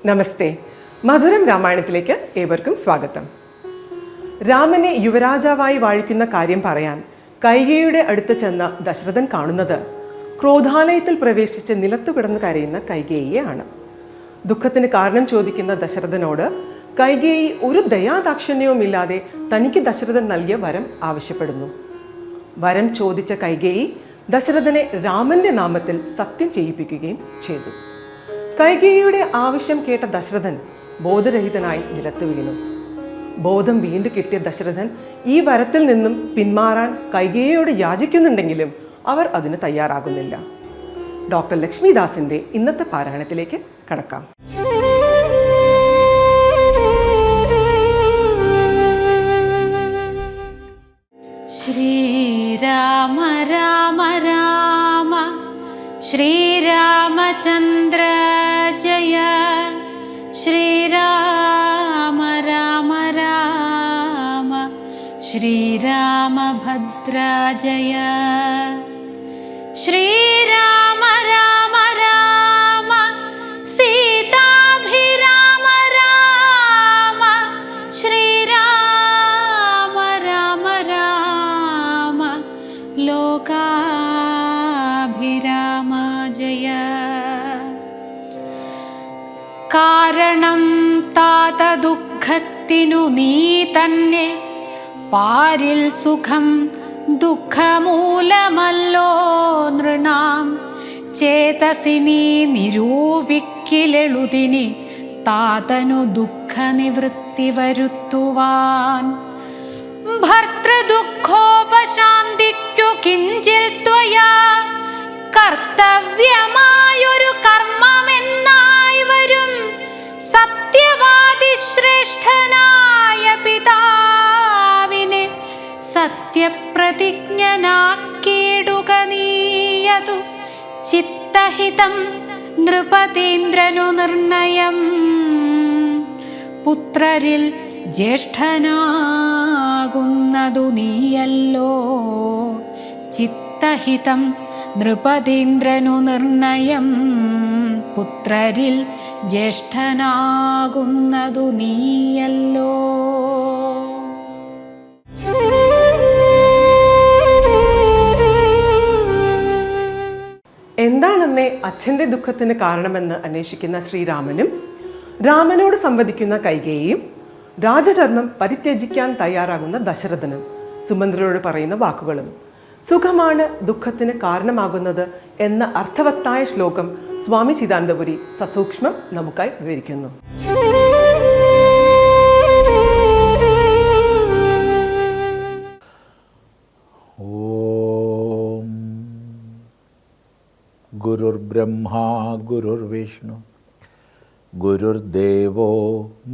നമസ്തേ. മധുരം രാമായണത്തിലേക്ക് ഏവർക്കും സ്വാഗതം. രാമനെ യുവരാജാവായി വാഴിക്കുന്ന കാര്യം പറയാൻ കൈകേയിയുടെ അടുത്ത് ചെന്ന ദശരഥൻ കാണുന്നത് ക്രോധാലയത്തിൽ പ്രവേശിച്ച് നിലത്തു കിടന്ന് കരയുന്ന കൈകേയിയെയാണ്. ദുഃഖത്തിന് കാരണം ചോദിക്കുന്ന ദശരഥനോട് കൈകേയി ഒരു ദയാദാക്ഷിണ്യവുമില്ലാതെ തനിക്ക് ദശരഥൻ നൽകിയ വരം ആവശ്യപ്പെടുന്നു. വരം ചോദിച്ച കൈകേയി ദശരഥനെ രാമന്റെ നാമത്തിൽ സത്യം ചെയ്യിപ്പിക്കുകയും ചെയ്തു. കൈകേയിയുടെ ആവശ്യം കേട്ട ദശരഥൻ ബോധരഹിതനായി നിലത്തു വീണു. ബോധം വീണ്ടും കിട്ടിയ ദശരഥൻ ഈ വരത്തിൽ നിന്നും പിന്മാറാൻ കൈകേയിയോട് യാചിക്കുന്നുണ്ടെങ്കിലും അവർ അതിന് തയ്യാറാകുന്നില്ല. ഡോക്ടർ ലക്ഷ്മിദാസിന്റെ ഇന്നത്തെ പാരായണത്തിലേക്ക് കടക്കാം. ശ്രീരാമ രാമ രാമ ശ്രീരാമചന്ദ്ര ജയ ശ്രീരാമ രാമ രാമ ശ്രീരാമഭദ്ര ജയ ശ്രീരാമ രാമ രാമ സീതാഭിരാമ രാമ ശ്രീരാമ രാമ രാമ ലോകാഭിരാമ ജയ. കാരണം താത ദുഃഖത്തിനു നീ തന്നെ, പാരിൽ സുഖം ദുഃഖമൂലമല്ലോ നൃണാം. ചേതസി നീ നിരൂപിക്കിലെളുതിനി താതനു ദുഃഖനിവൃത്തി വരുത്തുവാൻ. ഭർതൃദുഃഖോപശാന്തിക്കു കിഞ്ചിൽ ത്വയാ കർത്തവ്യമായൊരു കർമ്മമെന്നായി വരും. സത്യവാദി ശ്രേഷ്ഠനായ പിതാവിനെ സത്യപ്രതിജ്ഞനാക്കിയിടുക നീയതു ചിത്തഹിതം നൃപതീന്ദ്രനു നിർണയം. പുത്രരിൽ ജ്യേഷ്ഠനാകുന്നതു നീയല്ലോ ചിത്തഹിതം നൃപതീന്ദ്രനു നിർണയം. പുത്രരിൽ ജ്യേഷ്ഠനാകുന്നതു നീയല്ലോ. എന്താണമ്മേ അച്ഛൻ്റെ ദുഃഖത്തിന് കാരണമെന്ന് അന്വേഷിക്കുന്ന ശ്രീരാമനും രാമനോട് സംവദിക്കുന്ന കൈകേയിയും രാജധർമ്മം പരിത്യജിക്കാൻ തയ്യാറാകുന്ന ദശരഥനും സുമന്ത്രരോട് പറയുന്ന വാക്കുകളും സുഖമാണ് ദുഃഖത്തിന് കാരണമാകുന്നത് എന്ന അർത്ഥവത്തായ ശ്ലോകം സ്വാമി ചിദാനന്ദപുരി സസൂക്ഷ്മം നമുക്കായി വിവരിക്കുന്നു. ഓം ഗുരുർബ്രഹ്മാ ഗുരുർവിഷ്ണു ഗുരുർദേവോ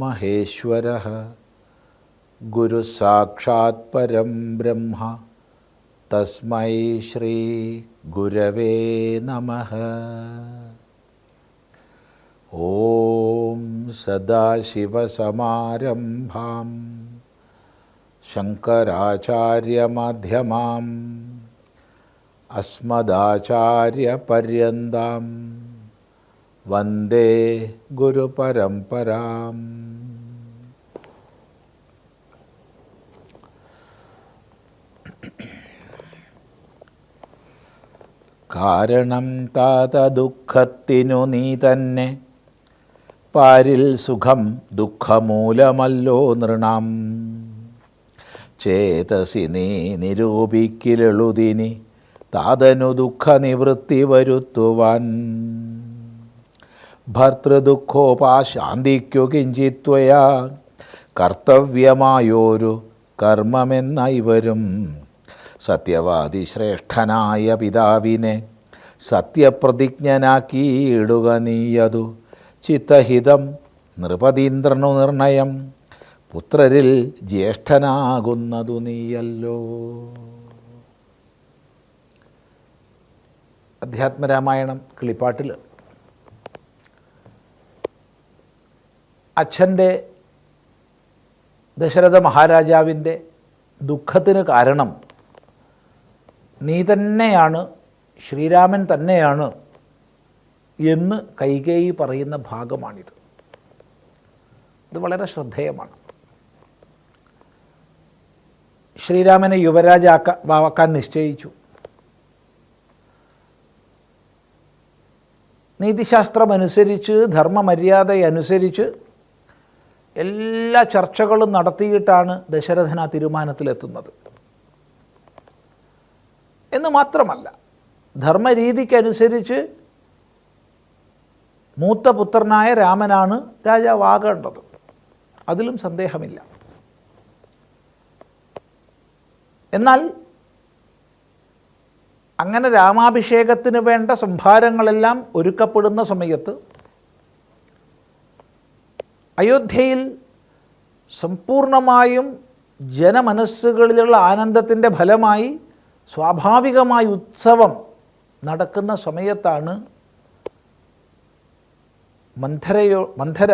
മഹേശ്വരഃ ഗുരുസാക്ഷാത് പരം ബ്രഹ്മ തസ്മൈ ശ്രീ ഗുരവേ നമഃ. ഓം സദാശിവസമാരംഭാം ശങ്കരാചാര്യമധ്യമാം അസ്മദാചാര്യപര്യന്താം വന്ദേ ഗുരുപരമ്പരാം. കാരണം താത ദുഃഖത്തിനു നീ തന്നെ, പാരിൽ സുഖം ദുഃഖമൂലമല്ലോ നൃണാം. ചേതസി നീ നിരൂപിക്കിലെളുതിനി താതനു ദുഃഖനിവൃത്തി വരുത്തുവാൻ. ഭർതൃദുഃഖോപാശാന്തിക്കു കിഞ്ചിത്വയാ കർത്തവ്യമായോരു കർമ്മമെന്നായി വരും. സത്യവാദി ശ്രേഷ്ഠനായ പിതാവിനെ സത്യപ്രതിജ്ഞനാക്കിയിടുക നീയതു ചിത്തഹിതം നൃപതീന്ദ്രനു നിർണയം. പുത്രരിൽ ജ്യേഷ്ഠനാകുന്നതു നീയല്ലോ. അധ്യാത്മരാമായണം കിളിപ്പാട്ടിൽ അച്ഛൻ്റെ ദശരഥ മഹാരാജാവിൻ്റെ ദുഃഖത്തിന് കാരണം നീ തന്നെയാണ്, ശ്രീരാമൻ തന്നെയാണ് എന്ന് കൈകേയി പറയുന്ന ഭാഗമാണിത്. ഇത് വളരെ ശ്രദ്ധേയമാണ്. ശ്രീരാമനെ യുവരാജാക്കാൻ നിശ്ചയിച്ചു. നീതിശാസ്ത്രമനുസരിച്ച്, ധർമ്മമര്യാദയനുസരിച്ച് എല്ലാ ചർച്ചകളും നടത്തിയിട്ടാണ് ദശരഥൻ ആ തീരുമാനത്തിലെത്തുന്നത്. എന്ന് മാത്രമല്ല, ധർമ്മരീതിക്കനുസരിച്ച് മൂത്ത പുത്രനായ രാമനാണ് രാജാവാകേണ്ടത്. അതിലും സന്ദേഹമില്ല. എന്നാൽ അങ്ങനെ രാമാഭിഷേകത്തിന് വേണ്ട സംഭാരങ്ങളെല്ലാം ഒരുക്കപ്പെടുന്ന സമയത്ത് അയോധ്യയിൽ സമ്പൂർണമായും ജനമനസ്സുകളിലുള്ള ആനന്ദത്തിൻ്റെ ഫലമായി സ്വാഭാവികമായ ഉത്സവം നടക്കുന്ന സമയത്താണ് മന്ധര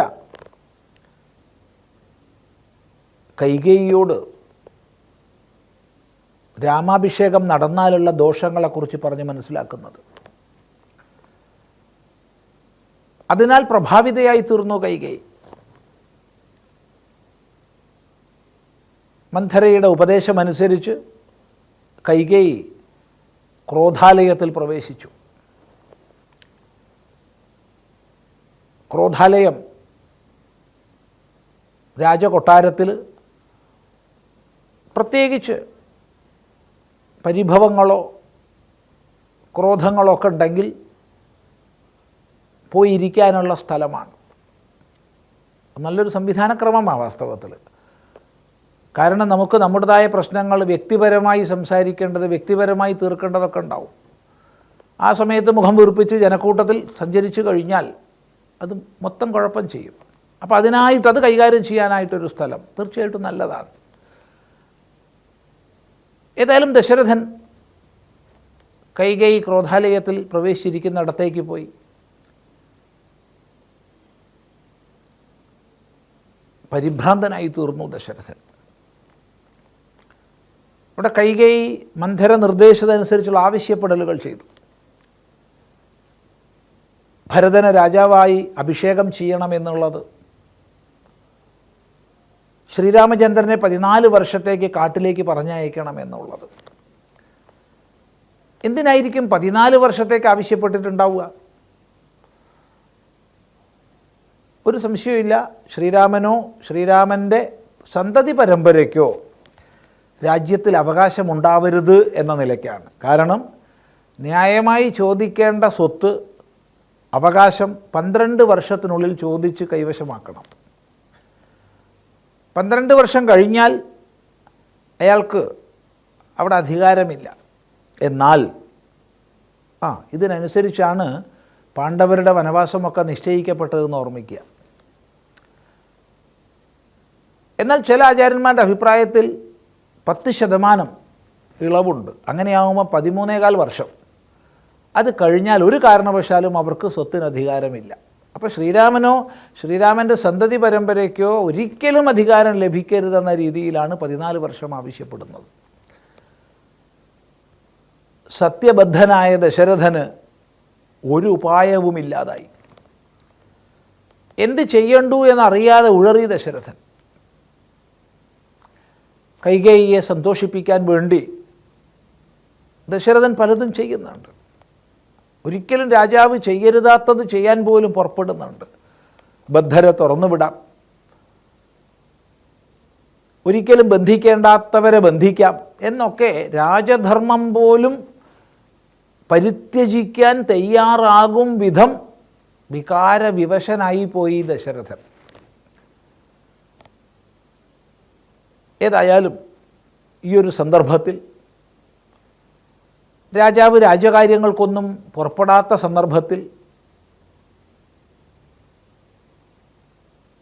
കൈകേയിയോട് രാമാഭിഷേകം നടന്നാലുള്ള ദോഷങ്ങളെക്കുറിച്ച് പറഞ്ഞ് മനസ്സിലാക്കുന്നത്. അതിനാൽ പ്രഭാവിതയായി തീർന്നു കൈകേയി. മന്ധരയുടെ ഉപദേശമനുസരിച്ച് കൈകേയി ക്രോധാലയത്തിൽ പ്രവേശിച്ചു. ക്രോധാലയം രാജകൊട്ടാരത്തിൽ പ്രത്യേകിച്ച് പരിഭവങ്ങളോ ക്രോധങ്ങളോ ഒക്കെ ഉണ്ടെങ്കിൽ പോയിരിക്കാനുള്ള സ്ഥലമാണ്. നല്ലൊരു സംവിധാനക്രമമാണ് വാസ്തവത്തിൽ. കാരണം നമുക്ക് നമ്മുടേതായ പ്രശ്നങ്ങൾ വ്യക്തിപരമായി സംസാരിക്കേണ്ടത്, വ്യക്തിപരമായി തീർക്കേണ്ടതൊക്കെ ഉണ്ടാവും. ആ സമയത്ത് മുഖം വീർപ്പിച്ച് ജനക്കൂട്ടത്തിൽ സഞ്ചരിച്ചു കഴിഞ്ഞാൽ അത് മൊത്തം കുഴപ്പം ചെയ്യും. അപ്പോൾ അതിനായിട്ട് അത് കൈകാര്യം ചെയ്യാനായിട്ടൊരു സ്ഥലം തീർച്ചയായിട്ടും നല്ലതാണ്. ഏതായാലും ദശരഥൻ കൈകേയി ക്രോധാലയത്തിൽ പ്രവേശിച്ചിരിക്കുന്നിടത്തേക്ക് പോയി. പരിഭ്രാന്തനായി തീർന്നു ദശരഥൻ. ഇവിടെ കൈകേയി മന്ധര നിർദ്ദേശിച്ചതനുസരിച്ചുള്ള ആവശ്യപ്പെടലുകൾ ചെയ്തു. ഭരതനെ രാജാവായി അഭിഷേകം ചെയ്യണമെന്നുള്ളത്, ശ്രീരാമചന്ദ്രനെ 14 വർഷത്തേക്ക് കാട്ടിലേക്ക് പറഞ്ഞയക്കണമെന്നുള്ളത്. എന്തിനായിരിക്കും 14 വർഷത്തേക്ക് ആവശ്യപ്പെട്ടിട്ടുണ്ടാവുക? ഒരു സംശയമില്ല, ശ്രീരാമനോ ശ്രീരാമൻ്റെ സന്തതി പരമ്പരയ്ക്കോ രാജ്യത്തിൽ അവകാശമുണ്ടാവരുത് എന്ന നിലയ്ക്കാണ്. കാരണം ന്യായമായി ചോദിക്കേണ്ട സ്വത്ത്, അവകാശം 12 വർഷത്തിനുള്ളിൽ ചോദിച്ച് കൈവശമാക്കണം. 12 വർഷം കഴിഞ്ഞാൽ അയാൾക്ക് അവിടെ അധികാരമില്ല. എന്നാൽ ഇതിനനുസരിച്ചാണ് പാണ്ഡവരുടെ വനവാസമൊക്കെ നിശ്ചയിക്കപ്പെട്ടതെന്ന് ഓർമ്മിക്കുക. എന്നാൽ ചില ആചാര്യന്മാരുടെ അഭിപ്രായത്തിൽ 10% ഇളവുണ്ട്. അങ്ങനെയാകുമ്പോൾ 13.25 വർഷം. അത് കഴിഞ്ഞാൽ ഒരു കാരണവശാലും അവർക്ക് സ്വത്തിന് അധികാരമില്ല. അപ്പോൾ ശ്രീരാമനോ ശ്രീരാമൻ്റെ സന്തതി പരമ്പരയ്ക്കോ ഒരിക്കലും അധികാരം ലഭിക്കരുതെന്ന രീതിയിലാണ് 14 വർഷം ആവശ്യപ്പെടുന്നത്. സത്യബദ്ധനായ ദശരഥന് ഒരു ഉപായവുമില്ലാതായി. എന്ത് ചെയ്യണ്ടു എന്നറിയാതെ ഉഴറി ദശരഥൻ. കൈകേയിയെ സന്തോഷിപ്പിക്കാൻ വേണ്ടി ദശരഥൻ പലതും ചെയ്യുന്നുണ്ട്. ഒരിക്കലും രാജാവ് ചെയ്യരുതാത്തത് ചെയ്യാൻ പോലും പുറപ്പെടുന്നുണ്ട്. ബദ്ധരെ തുറന്നുവിടാം, ഒരിക്കലും ബന്ധിക്കേണ്ടാത്തവരെ ബന്ധിക്കാം എന്നൊക്കെ രാജധർമ്മം പോലും പരിത്യജിക്കാൻ തയ്യാറാകും വിധം വികാരവിവശനായി പോയി ദശരഥൻ. ഏതായാലും ഈ ഒരു സന്ദർഭത്തിൽ രാജാവ് രാജകാര്യങ്ങൾക്കൊന്നും പുറപ്പെടാത്ത സന്ദർഭത്തിൽ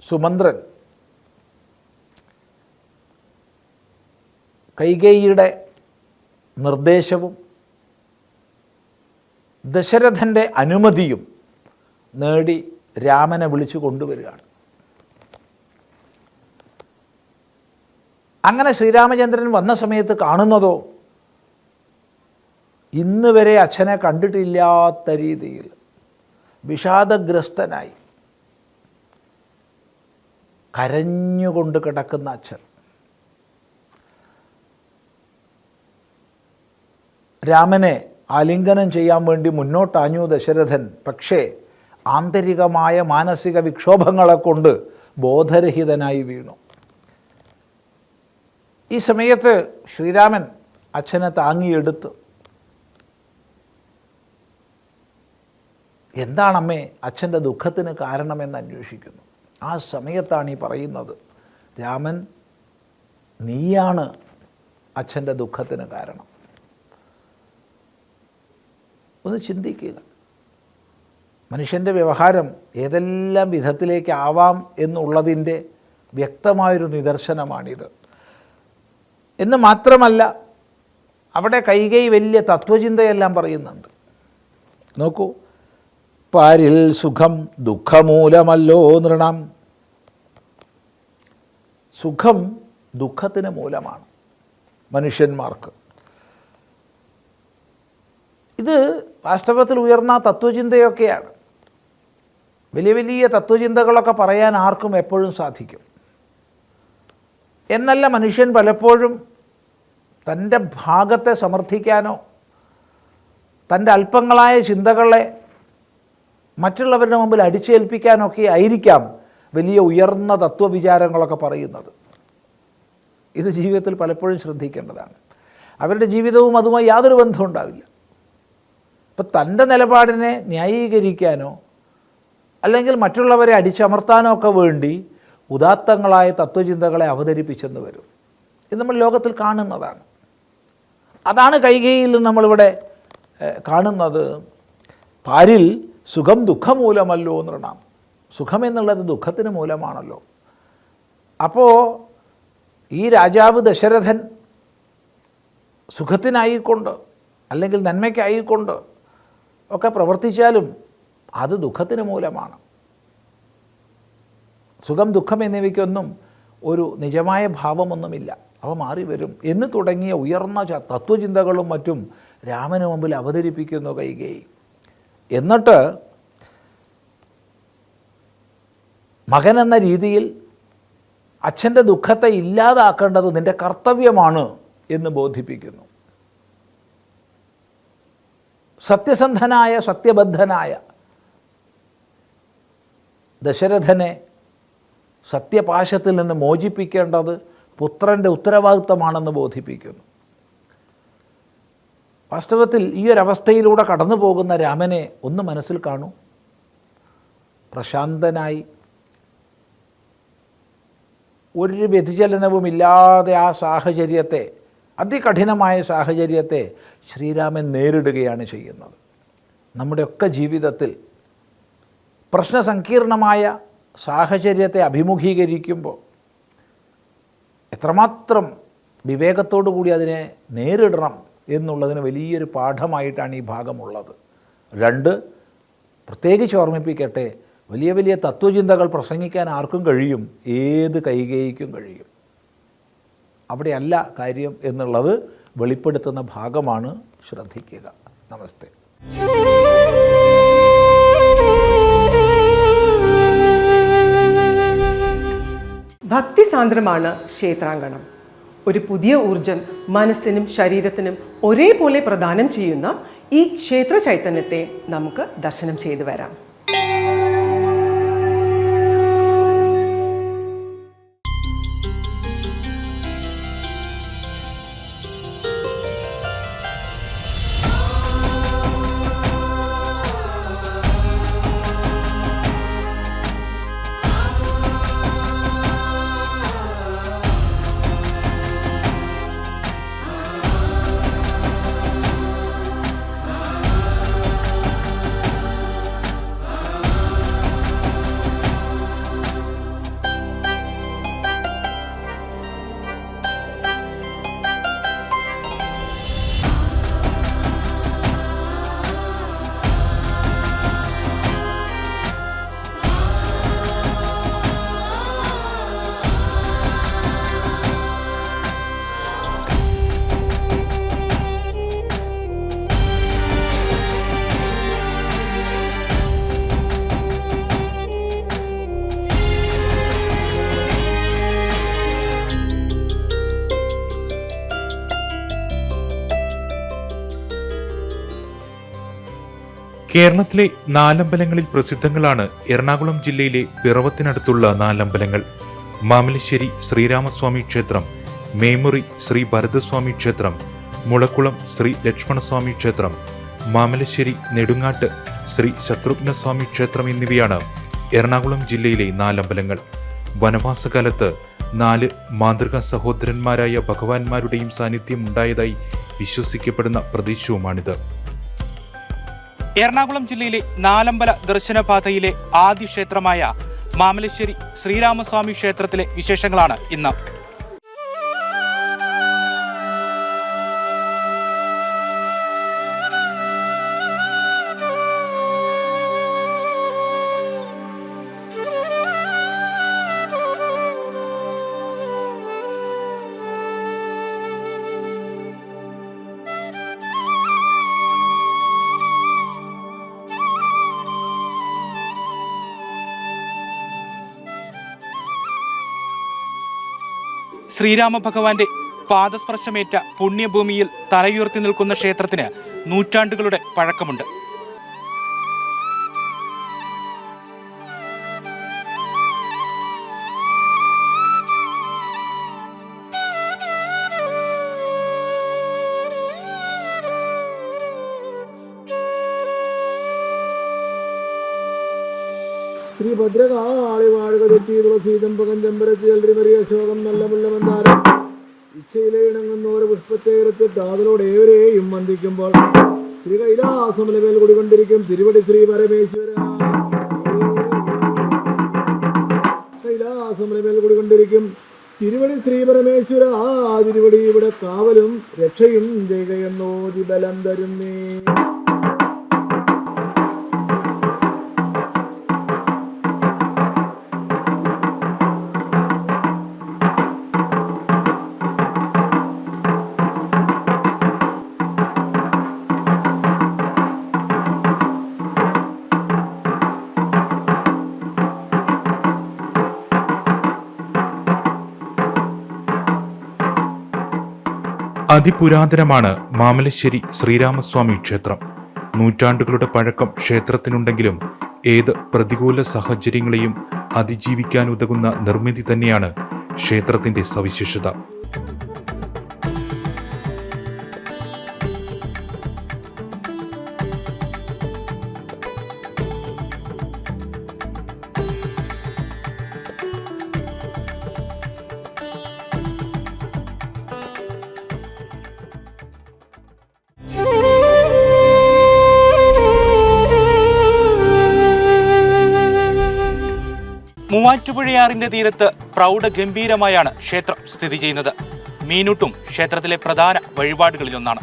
സുമന്ത്രൻ കൈകേയിയുടെ നിർദ്ദേശവും ദശരഥൻ്റെ അനുമതിയും നേടി രാമനെ വിളിച്ചു കൊണ്ടുവരികയാണ്. അങ്ങനെ ശ്രീരാമചന്ദ്രൻ വന്ന സമയത്ത് കാണുന്നതോ ഇന്ന് വരെ അച്ഛനെ കണ്ടിട്ടില്ലാത്ത രീതിയിൽ വിഷാദഗ്രസ്തനായി കരഞ്ഞുകൊണ്ട് കിടക്കുന്ന അച്ഛൻ. രാമനെ ആലിംഗനം ചെയ്യാൻ വേണ്ടി മുന്നോട്ടാഞ്ഞു ദശരഥൻ. പക്ഷേ ആന്തരികമായ മാനസിക വിക്ഷോഭങ്ങളെ കൊണ്ട് ബോധരഹിതനായി വീണു. ഈ സമയത്ത് ശ്രീരാമൻ അച്ഛനെ താങ്ങിയെടുത്ത്, എന്താണമ്മേ അച്ഛൻ്റെ ദുഃഖത്തിന് കാരണമെന്ന് അന്വേഷിക്കുന്നു. ആ സമയത്താണ് ഈ പറയുന്നത്, രാമൻ, നീയാണ് അച്ഛൻ്റെ ദുഃഖത്തിന് കാരണം. ഒന്ന് ചിന്തിക്കുക. മനുഷ്യൻ്റെ വ്യവഹാരം ഏതെല്ലാം വിധത്തിലേക്ക് ആവാം എന്നുള്ളതിൻ്റെ വ്യക്തമായൊരു നിദർശനമാണിത്. എന്ന് മാത്രമല്ല, അവിടെ കൈകേയി വലിയ തത്വചിന്തയെല്ലാം പറയുന്നുണ്ട്. നോക്കൂ, പാരിൽ സുഖം ദുഃഖമൂലമല്ലോ നൃണം. സുഖം ദുഃഖത്തിന് മൂലമാണ് മനുഷ്യന്മാർക്ക്. ഇത് വാസ്തവത്തിൽ ഉയർന്ന തത്വചിന്തയൊക്കെയാണ്. വലിയ വലിയ തത്വചിന്തകളൊക്കെ പറയാൻ ആർക്കും എപ്പോഴും സാധിക്കും. എന്നല്ല, മനുഷ്യൻ പലപ്പോഴും തൻ്റെ ഭാഗത്തെ സമർത്ഥിക്കാനോ തൻ്റെ അല്പങ്ങളായ ചിന്തകളെ മറ്റുള്ളവരുടെ മുമ്പിൽ അടിച്ചേൽപ്പിക്കാനൊക്കെ ആയിരിക്കാം വലിയ ഉയർന്ന തത്വവിചാരങ്ങളൊക്കെ പറയുന്നത്. ഇത് ജീവിതത്തിൽ പലപ്പോഴും ശ്രദ്ധിക്കേണ്ടതാണ്. അവരുടെ ജീവിതവും അതുമായി യാതൊരു ബന്ധവും ഉണ്ടാവില്ല. ഇപ്പം തൻ്റെ നിലപാടിനെ ന്യായീകരിക്കാനോ അല്ലെങ്കിൽ മറ്റുള്ളവരെ അടിച്ചമർത്താനോ ഒക്കെ വേണ്ടി ഉദാത്തങ്ങളായ തത്വചിന്തകളെ അവതരിപ്പിച്ചെന്ന് വരും. ഇത് നമ്മൾ ലോകത്തിൽ കാണുന്നതാണ്. അതാണ് കൈകേയിയിൽ നമ്മളിവിടെ കാണുന്നത്. പാരിൽ സുഖം ദുഃഖമൂലമല്ലോ നൃണം. സുഖമെന്നുള്ളത് ദുഃഖത്തിന് മൂലമാണല്ലോ. അപ്പോൾ ഈ രാജാവ് ദശരഥൻ സുഖത്തിനായിക്കൊണ്ട് അല്ലെങ്കിൽ നന്മയ്ക്കായിക്കൊണ്ട് ഒക്കെ പ്രവർത്തിച്ചാലും അത് ദുഃഖത്തിന് മൂലമാണ്. സുഖം ദുഃഖം എന്നിവയ്ക്കൊന്നും ഒരു നിജമായ ഭാവമൊന്നുമില്ല, അവ മാറി വരും എന്ന് തുടങ്ങിയ ഉയർന്ന തത്വചിന്തകളും മറ്റും രാമന് മുമ്പിൽ അവതരിപ്പിക്കുന്നു കൈകേയി. എന്നിട്ട് മകനെന്ന രീതിയിൽ അച്ഛൻ്റെ ദുഃഖത്തെ ഇല്ലാതാക്കേണ്ടത് നിൻ്റെ കർത്തവ്യമാണ് എന്ന് ബോധിപ്പിക്കുന്നു. സത്യസന്ധനായ സത്യബദ്ധനായ ദശരഥനെ സത്യപാശത്തിൽ നിന്ന് മോചിപ്പിക്കേണ്ടത് പുത്രൻ്റെ ഉത്തരവാദിത്തമാണെന്ന് ബോധിപ്പിക്കുന്നു. വാസ്തവത്തിൽ ഈ ഒരവസ്ഥയിലൂടെ കടന്നു പോകുന്ന രാമനെ ഒന്ന് മനസ്സിൽ കാണൂ. പ്രശാന്തനായി ഒരു വ്യതിചലനവുമില്ലാതെ ആ സാഹചര്യത്തെ, അതികഠിനമായ സാഹചര്യത്തെ ശ്രീരാമൻ നേരിടുകയാണ് ചെയ്യുന്നത്. നമ്മുടെയൊക്കെ ജീവിതത്തിൽ പ്രശ്നസങ്കീർണമായ സാഹചര്യത്തെ അഭിമുഖീകരിക്കുമ്പോൾ എത്രമാത്രം വിവേകത്തോടു കൂടി അതിനെ നേരിടണം എന്നുള്ളതിന് വലിയൊരു പാഠമായിട്ടാണ് ഈ ഭാഗമുള്ളത്. 2, പ്രത്യേകിച്ച് ഓർമ്മിപ്പിക്കട്ടെ, വലിയ വലിയ തത്വചിന്തകൾ പ്രസംഗിക്കാൻ ആർക്കും കഴിയും, ഏത് കൈകേയിക്കും കഴിയും. അവിടെയല്ല കാര്യം എന്നുള്ളത് വെളിപ്പെടുത്തുന്ന ഭാഗമാണ്. ശ്രദ്ധിക്കുക. നമസ്തേ. ഭക്തിസാന്ദ്രമാണ് ക്ഷേത്രാങ്കണം. ഒരു പുതിയ ഊർജം മനസ്സിനും ശരീരത്തിനും ഒരേപോലെ പ്രദാനം ചെയ്യുന്ന ഈ ക്ഷേത്ര ചൈതന്യത്തെ നമുക്ക് ദർശനം ചെയ്തു വരാം. കേരളത്തിലെ 4 അമ്പലങ്ങളിൽ പ്രസിദ്ധങ്ങളാണ് എറണാകുളം ജില്ലയിലെ പിറവത്തിനടുത്തുള്ള 4 അമ്പലങ്ങൾ. മാമലശ്ശേരി ശ്രീരാമസ്വാമി ക്ഷേത്രം, മേമുറി ശ്രീ ഭരതസ്വാമി ക്ഷേത്രം, മുളക്കുളം ശ്രീ ലക്ഷ്മണസ്വാമി ക്ഷേത്രം, മാമലശ്ശേരി നെടുങ്ങാട്ട് ശ്രീ ശത്രുഘ്നസ്വാമി ക്ഷേത്രം എന്നിവയാണ് എറണാകുളം ജില്ലയിലെ 4 അമ്പലങ്ങൾ. വനവാസകാലത്ത് 4 മാതൃകാ സഹോദരന്മാരായ ഭഗവാന്മാരുടെയും സാന്നിധ്യം ഉണ്ടായതായി വിശ്വസിക്കപ്പെടുന്ന പ്രദേശവുമാണിത്. എറണാകുളം ജില്ലയിലെ 4 അമ്പല ദർശനപാതയിലെ ആദ്യ ക്ഷേത്രമായ മാമലശ്ശേരി ശ്രീരാമസ്വാമി ക്ഷേത്രത്തിലെ വിശേഷങ്ങളാണ് ഇന്ന്. ശ്രീരാമ ഭഗവാന്റെ പാദസ്പർശമേറ്റ പുണ്യഭൂമിയിൽ തലയുയർത്തി നിൽക്കുന്ന ക്ഷേത്രത്തിന് നൂറ്റാണ്ടുകളുടെ പഴക്കമുണ്ട്. ശ്രീ ഭദ്രകാളി വാഴുക തെറ്റി തുളസീതമ്പകം ചെമ്പരത്തി അൽറിമറിയ ശോകം നല്ല മുല്ലമന്താരം ഇച്ഛയിലെ ഇണങ്ങുന്നോര് പുഷ്പത്തെ ഇറത്തിട്ട് അതിലൂടെ ഏവരെയും വന്ദിക്കുമ്പോൾ ശ്രീ കൈലാസമലമേൽ കുടികൊണ്ടിരിക്കും തിരുവടി ശ്രീ പരമേശ്വര. കൈലാസമലമേൽ കുടികൊണ്ടിരിക്കും തിരുവടി ശ്രീ പരമേശ്വര. ആ തിരുവടി ഇവിടെ കാവലും രക്ഷയും ചെയ്യുകയെന്നോതി ബലം തരുന്നേ. അതിപുരാതനമാണ് മാമലശ്ശേരി ശ്രീരാമസ്വാമി ക്ഷേത്രം. നൂറ്റാണ്ടുകളുടെ പഴക്കം ക്ഷേത്രത്തിനുണ്ടെങ്കിലും ഏത് പ്രതികൂല സാഹചര്യങ്ങളെയും അതിജീവിക്കാനുതകുന്ന നിർമ്മിതി തന്നെയാണ് ക്ഷേത്രത്തിന്റെ സവിശേഷത. മൂവാറ്റുപുഴയാറിന്റെ തീരത്ത് പ്രൗഢഗംഭീരമായാണ് ക്ഷേത്രം സ്ഥിതി ചെയ്യുന്നത്. മീനൂട്ടും ക്ഷേത്രത്തിലെ പ്രധാന വഴിപാടുകളിലൊന്നാണ്.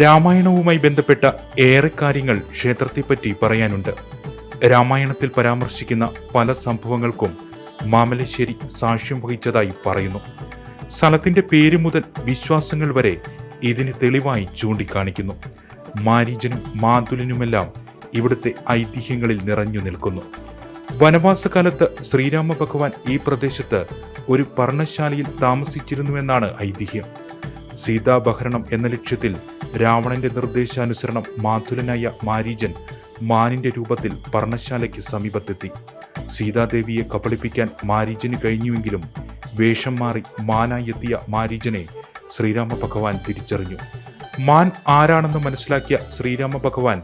രാമായണവുമായി ബന്ധപ്പെട്ട ഏറെ കാര്യങ്ങൾ ക്ഷേത്രത്തെപ്പറ്റി പറയാനുണ്ട്. രാമായണത്തിൽ പരാമർശിക്കുന്ന പല സംഭവങ്ങൾക്കും മാമലശ്ശേരി സാക്ഷ്യം വഹിച്ചതായി പറയുന്നു. സ്ഥലത്തിന്റെ പേര് മുതൽ വിശ്വാസങ്ങൾ വരെ ഇതിന് തെളിവായി ചൂണ്ടിക്കാണിക്കുന്നു. മാരീചനും മാതുലനുമെല്ലാം ഇവിടുത്തെ ഐതിഹ്യങ്ങളിൽ നിറഞ്ഞു നിൽക്കുന്നു. വനവാസകാലത്ത് ശ്രീരാമ ഭഗവാൻ ഈ പ്രദേശത്ത് ഒരു പർണശാലയിൽ താമസിച്ചിരുന്നുവെന്നാണ് ഐതിഹ്യം. സീതാപഹരണം എന്ന ലക്ഷ്യത്തിൽ രാവണന്റെ നിർദ്ദേശാനുസരണം മാതുലനായ മാരീചൻ മാനിന്റെ രൂപത്തിൽ പർണശാലയ്ക്ക് സമീപത്തെത്തി. സീതാദേവിയെ കബളിപ്പിക്കാൻ മാരീചന് കഴിഞ്ഞുവെങ്കിലും വേഷം മാറി മാനായി എത്തിയ മാരീചനെ ശ്രീരാമ ഭഗവാൻ തിരിച്ചറിഞ്ഞു. മാൻ ആരാണെന്ന് മനസ്സിലാക്കിയ ശ്രീരാമ ഭഗവാൻ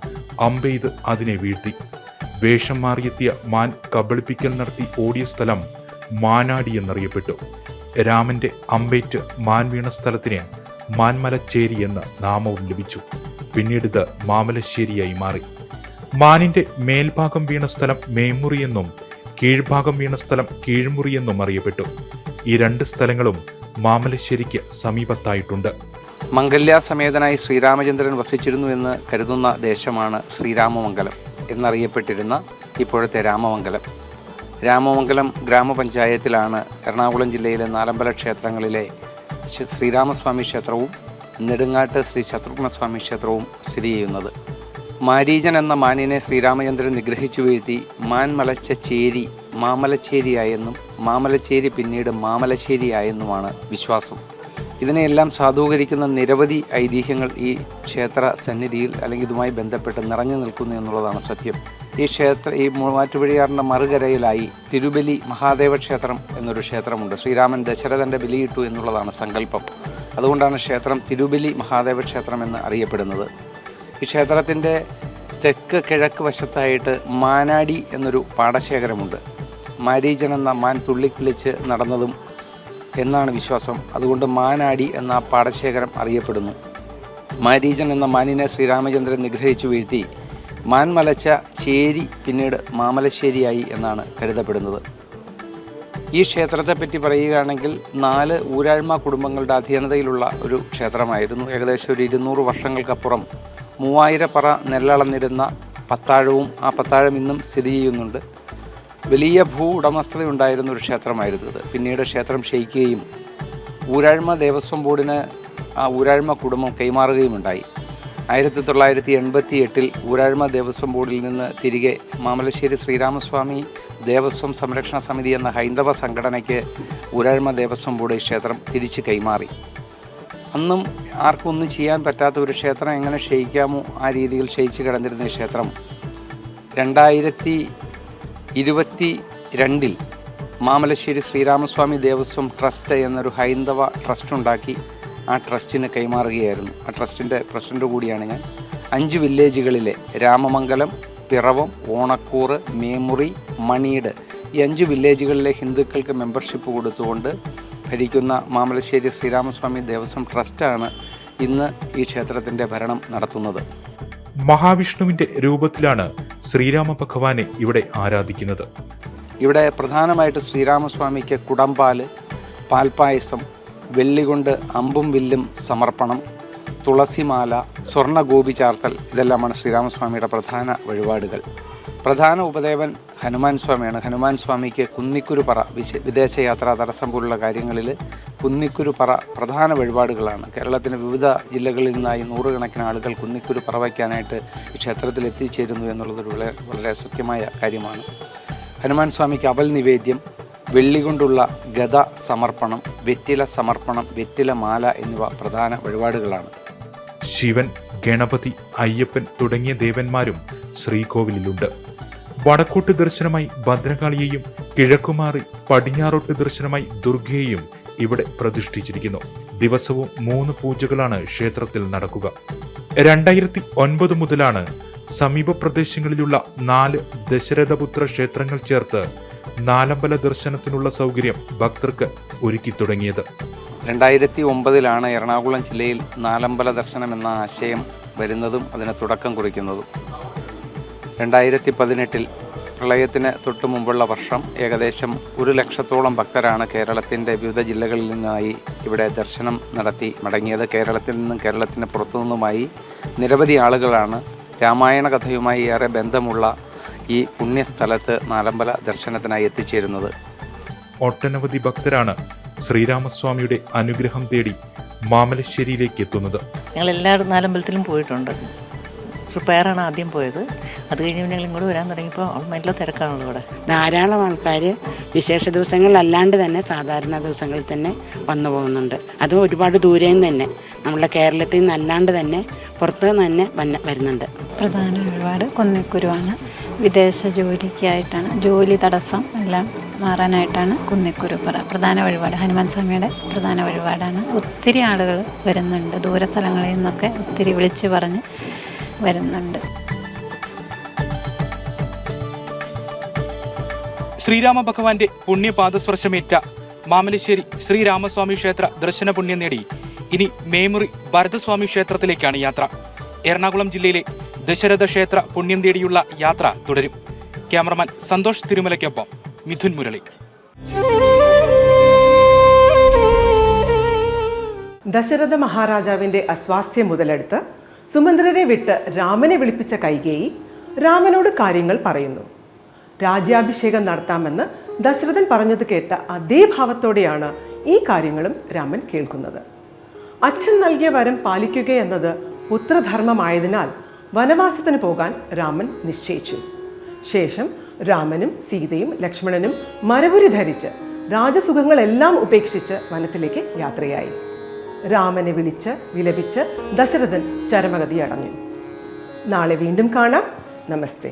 അമ്പെയ്ത് അതിനെ വീഴ്ത്തി. വേഷം മാറിയെത്തിയ മാൻ കബളിപ്പിക്കൽ നടത്തി ഓടിയ സ്ഥലം മാനാടി എന്നറിയപ്പെട്ടു. രാമന്റെ അമ്പേറ്റ് മാൻ വീണ സ്ഥലത്തിന് മാൻമലച്ചേരി എന്ന നാമവും ലഭിച്ചു. പിന്നീട് ഇത് മാമലശ്ശേരിയായി മാറി. മാനിന്റെ മേൽഭാഗം വീണ സ്ഥലം മേമുറി എന്നും കീഴ്ഭാഗം വീണ സ്ഥലം കീഴ്മുറി എന്നും അറിയപ്പെട്ടു. ഈ 2 സ്ഥലങ്ങളും മാമലശ്ശേരിക്ക് സമീപത്തായിട്ടുണ്ട്. മംഗല്യാസമേതനായി ശ്രീരാമചന്ദ്രൻ വസിച്ചിരുന്നു എന്ന് കരുതുന്ന ദേശമാണ് ശ്രീരാമമംഗലം എന്നറിയപ്പെട്ടിരുന്ന ഇപ്പോഴത്തെ രാമമംഗലം. രാമമംഗലം ഗ്രാമപഞ്ചായത്തിലാണ് എറണാകുളം ജില്ലയിലെ നാലമ്പല ക്ഷേത്രങ്ങളിലെ ശ്രീരാമസ്വാമി ക്ഷേത്രവും നെടുങ്ങാട്ട് ശ്രീ ശത്രുഘ്നസ്വാമി ക്ഷേത്രവും സ്ഥിതി ചെയ്യുന്നത്. മാരീചൻ എന്ന മാനിനെ ശ്രീരാമചന്ദ്രൻ നിഗ്രഹിച്ചു വീഴ്ത്തി മാൻ മലച്ച ചേരി മാമലച്ചേരിയായെന്നും മാമലച്ചേരി പിന്നീട് മാമലശ്ശേരിയായെന്നുമാണ് വിശ്വാസം. ഇതിനെയെല്ലാം സാധൂകരിക്കുന്ന നിരവധി ഐതിഹ്യങ്ങൾ ഈ ക്ഷേത്ര സന്നിധിയിൽ അല്ലെങ്കിൽ ഇതുമായി ബന്ധപ്പെട്ട് നിറഞ്ഞു നിൽക്കുന്നു എന്നുള്ളതാണ് സത്യം. ഈ മൂവാറ്റുപുഴയാറിൻ്റെ മറുകരയിലായി തിരുബലി മഹാദേവ ക്ഷേത്രം എന്നൊരു ക്ഷേത്രമുണ്ട്. ശ്രീരാമൻ ദശരഥൻ്റെ ബലിയിട്ടു എന്നുള്ളതാണ് സങ്കല്പം. അതുകൊണ്ടാണ് ക്ഷേത്രം തിരുബലി മഹാദേവ ക്ഷേത്രം എന്ന് അറിയപ്പെടുന്നത്. ഈ ക്ഷേത്രത്തിൻ്റെ തെക്ക് കിഴക്ക് വശത്തായിട്ട് മാനാടി എന്നൊരു പാടശേഖരമുണ്ട്. മാരീചൻ എന്ന മാൻ തുള്ളിക്കിളിച്ച് നടന്നതും എന്നാണ് വിശ്വാസം. അതുകൊണ്ട് മാനാടി എന്ന പാടശേഖരം അറിയപ്പെടുന്നു. മാരീചൻ എന്ന മാനിനെ ശ്രീരാമചന്ദ്രൻ നിഗ്രഹിച്ചു വീഴ്ത്തി മാൻ മലച്ച ചേരി പിന്നീട് മാമലശ്ശേരിയായി എന്നാണ് കരുതപ്പെടുന്നത്. ഈ ക്ഷേത്രത്തെപ്പറ്റി പറയുകയാണെങ്കിൽ 4 ഊരാഴ്മ കുടുംബങ്ങളുടെ അധീനതയിലുള്ള ഒരു ക്ഷേത്രമായിരുന്നു. ഏകദേശം ഒരു 200 വർഷങ്ങൾക്കപ്പുറം 3000 പറ നെല്ലളന്നിരുന്ന പത്താഴവും ആ പത്താഴം ഇന്നും സ്ഥിതി ചെയ്യുന്നുണ്ട്. വലിയ ഭൂ ഉടമസ്ഥതയുണ്ടായിരുന്ന ഒരു ക്ഷേത്രമായിരുന്നു ഇത്. പിന്നീട് ക്ഷേത്രം ക്ഷയിക്കുകയും ഊരാഴ്മ ദേവസ്വം ബോർഡിന് ആ ഊരാഴ്മ കുടുംബം കൈമാറുകയുമുണ്ടായി. 1988 ഊരാഴ്മ ദേവസ്വം ബോർഡിൽ നിന്ന് തിരികെ മാമലശ്ശേരി ശ്രീരാമസ്വാമി ദേവസ്വം സംരക്ഷണ സമിതി എന്ന ഹൈന്ദവ സംഘടനയ്ക്ക് ഊരാഴ്മ ദേവസ്വം ബോർഡ് ഈ ക്ഷേത്രം തിരിച്ച് കൈമാറി. അന്നും ആർക്കും ഒന്നും ചെയ്യാൻ പറ്റാത്ത ഒരു ക്ഷേത്രം എങ്ങനെ ക്ഷയിക്കാമോ ആ രീതിയിൽ ക്ഷയിച്ച് കിടന്നിരുന്ന ഈ ക്ഷേത്രം 2022 മാമലശ്ശേരി ശ്രീരാമസ്വാമി ദേവസ്വം ട്രസ്റ്റ് എന്നൊരു ഹൈന്ദവ ട്രസ്റ്റ് ഉണ്ടാക്കി ആ ട്രസ്റ്റിന് കൈമാറുകയായിരുന്നു. ആ ട്രസ്റ്റിൻ്റെ പ്രസിഡന്റ് കൂടിയാണ് ഞാൻ. 5 വില്ലേജുകളിലെ രാമമംഗലം, പിറവം, ഓണക്കൂറ്, മേമുറി, മണീട് ഈ 5 വില്ലേജുകളിലെ ഹിന്ദുക്കൾക്ക് മെമ്പർഷിപ്പ് കൊടുത്തുകൊണ്ട് ഭരിക്കുന്ന മാമലശ്ശേരി ശ്രീരാമസ്വാമി ദേവസ്വം ട്രസ്റ്റാണ് ഇന്ന് ഈ ക്ഷേത്രത്തിൻ്റെ ഭരണം നടത്തുന്നത്. മഹാവിഷ്ണുവിന്റെ രൂപത്തിലാണ് ശ്രീരാമ ഭഗവാനെ ഇവിടെ ആരാധിക്കുന്നത്. ഇവിടെ പ്രധാനമായിട്ട് ശ്രീരാമസ്വാമിക്ക് കുടംപാല്, പാൽപ്പായസം, വെള്ളി കൊണ്ട് അമ്പും വില്ലും സമർപ്പണം, തുളസിമാല, സ്വർണ്ണ ഗോപി ചാർത്തൽ ഇതെല്ലാമാണ് ശ്രീരാമസ്വാമിയുടെ പ്രധാന വഴിപാടുകൾ. പ്രധാന ഉപദേവൻ ഹനുമാൻ സ്വാമിയാണ്. ഹനുമാൻ സ്വാമിക്ക് കുന്നിക്കുരുപറ വിദേശയാത്രാ തടസ്സം പോലുള്ള കാര്യങ്ങളിൽ കുന്നിക്കുരുപറ പ്രധാന വഴിപാടുകളാണ്. കേരളത്തിൻ്റെ വിവിധ ജില്ലകളിൽ നിന്നായി 100 കണക്കിന് ആളുകൾ കുന്നിക്കുരുപറ വയ്ക്കാനായിട്ട് ഈ ക്ഷേത്രത്തിൽ എത്തിച്ചേരുന്നു എന്നുള്ളതൊരു വളരെ സത്യമായ കാര്യമാണ്. ഹനുമാൻ സ്വാമിക്ക് അവൽ നിവേദ്യം, വെള്ളി കൊണ്ടുള്ള ഗദ സമർപ്പണം, വെറ്റില സമർപ്പണം, വെറ്റില മാല എന്നിവ പ്രധാന വഴിപാടുകളാണ്. ശിവൻ, ഗണപതി, അയ്യപ്പൻ തുടങ്ങിയ ദേവന്മാരും ശ്രീകോവിലിലുണ്ട്. വടക്കോട്ട് ദർശനമായി ഭദ്രകാളിയെയും കിഴക്കുമാറി പടിഞ്ഞാറോട്ട് ദർശനമായി ദുർഗയെയും ഇവിടെ പ്രതിഷ്ഠിച്ചിരിക്കുന്നു. ദിവസവും 3 പൂജകളാണ് ക്ഷേത്രത്തിൽ നടക്കുക. 2009 മുതലാണ് സമീപ പ്രദേശങ്ങളിലുള്ള 4 ദശരഥപുത്ര ക്ഷേത്രങ്ങൾ ചേർത്ത് നാലമ്പല ദർശനത്തിനുള്ള സൗകര്യം ഭക്തർക്ക് ഒരുക്കി തുടങ്ങിയത്. 2009 എറണാകുളം ജില്ലയിൽ നാലമ്പല ദർശനം എന്ന ആശയം വരുന്നതും അതിന് തുടക്കം കുറിക്കുന്നതും. 2018 പ്രളയത്തിന് തൊട്ടു മുമ്പുള്ള വർഷം ഏകദേശം 1 ലക്ഷത്തോളം ഭക്തരാണ് കേരളത്തിൻ്റെ വിവിധ ജില്ലകളിൽ നിന്നായി ഇവിടെ ദർശനം നടത്തി മടങ്ങിയത്. കേരളത്തിൽ നിന്നും കേരളത്തിന് പുറത്തുനിന്നുമായി നിരവധി ആളുകളാണ് രാമായണ കഥയുമായി ഏറെ ബന്ധമുള്ള ഈ പുണ്യസ്ഥലത്ത് നാലമ്പല ദർശനത്തിനായി എത്തിച്ചേരുന്നത്. ഒട്ടനവധി ഭക്തരാണ് ശ്രീരാമസ്വാമിയുടെ അനുഗ്രഹം തേടി മാമലശ്ശേരിയിലേക്ക് എത്തുന്നത്. ഞങ്ങൾ എല്ലാ നാലമ്പലത്തിലും പോയിട്ടുണ്ട്. പ്രിപ്പയറാണ് ആദ്യം പോയത്. അത് കഴിഞ്ഞ് ഞങ്ങൾ ഇങ്ങോട്ട് വരാൻ തുടങ്ങിയപ്പോൾ നല്ല തിരക്കാണുള്ളൂ ഇവിടെ. ധാരാളം ആൾക്കാർ വിശേഷ ദിവസങ്ങളിലല്ലാണ്ട് തന്നെ സാധാരണ ദിവസങ്ങളിൽ തന്നെ വന്നു പോകുന്നുണ്ട്. അതും ഒരുപാട് ദൂരെ തന്നെ നമ്മുടെ കേരളത്തിൽ നിന്നല്ലാണ്ട് തന്നെ പുറത്ത് തന്നെ വരുന്നുണ്ട്. പ്രധാന വഴിപാട് കുന്നിക്കുരുവാണ്. വിദേശ ജോലിക്കായിട്ടാണ്, ജോലി തടസ്സം എല്ലാം മാറാനായിട്ടാണ് കുന്നിക്കുരുപ്പറ പ്രധാന വഴിപാട്. ഹനുമാൻ സ്വാമിയുടെ പ്രധാന വഴിപാടാണ്. ഒത്തിരി ആളുകൾ വരുന്നുണ്ട്. ദൂര സ്ഥലങ്ങളിൽ നിന്നൊക്കെ ഒത്തിരി വിളിച്ച് പറഞ്ഞ് വരുന്നുണ്ട്. ശ്രീരാമ ഭഗവാന്റെ പുണ്യപാദസ്പർശമേറ്റ മാമലശ്ശേരി ശ്രീരാമസ്വാമി ക്ഷേത്ര ദർശന പുണ്യം നേടി ഇനി മേമുറി ഭരതസ്വാമി ക്ഷേത്രത്തിലേക്കാണ് യാത്ര. എറണാകുളം ജില്ലയിലെ ദശരഥ ക്ഷേത്ര പുണ്യം തേടിയുള്ള യാത്ര തുടരും. ക്യാമറമാൻ സന്തോഷ് തിരുമലയ്ക്കൊപ്പം മിഥുൻ മുരളി. ദശരഥ മഹാരാജാവിൻ്റെ അസ്വാസ്ഥ്യം മുതലെടുത്ത് സുമന്ത്രരെ വിട്ട് രാമനെ വിളിപ്പിച്ച കൈകേയി രാമനോട് കാര്യങ്ങൾ പറയുന്നു. രാജ്യാഭിഷേകം നടത്താമെന്ന് ദശരഥൻ പറഞ്ഞത് കേട്ട അതേ ഭാവത്തോടെയാണ് ഈ കാര്യങ്ങളും രാമൻ കേൾക്കുന്നത്. അച്ഛൻ നൽകിയ വരം പാലിക്കുകയെന്നത് പുത്രധർമ്മമായതിനാൽ വനവാസത്തിന് പോകാൻ രാമൻ നിശ്ചയിച്ചു. ശേഷം രാമനും സീതയും ലക്ഷ്മണനും മരവുരി ധരിച്ച് രാജസുഖങ്ങളെല്ലാം ഉപേക്ഷിച്ച് വനത്തിലേക്ക് യാത്രയായി. രാമനെ വിളിച്ച് വിലപിച്ച് ദശരഥൻ ചരമഗതി അടഞ്ഞു. നാളെ വീണ്ടും കാണാം. നമസ്തേ.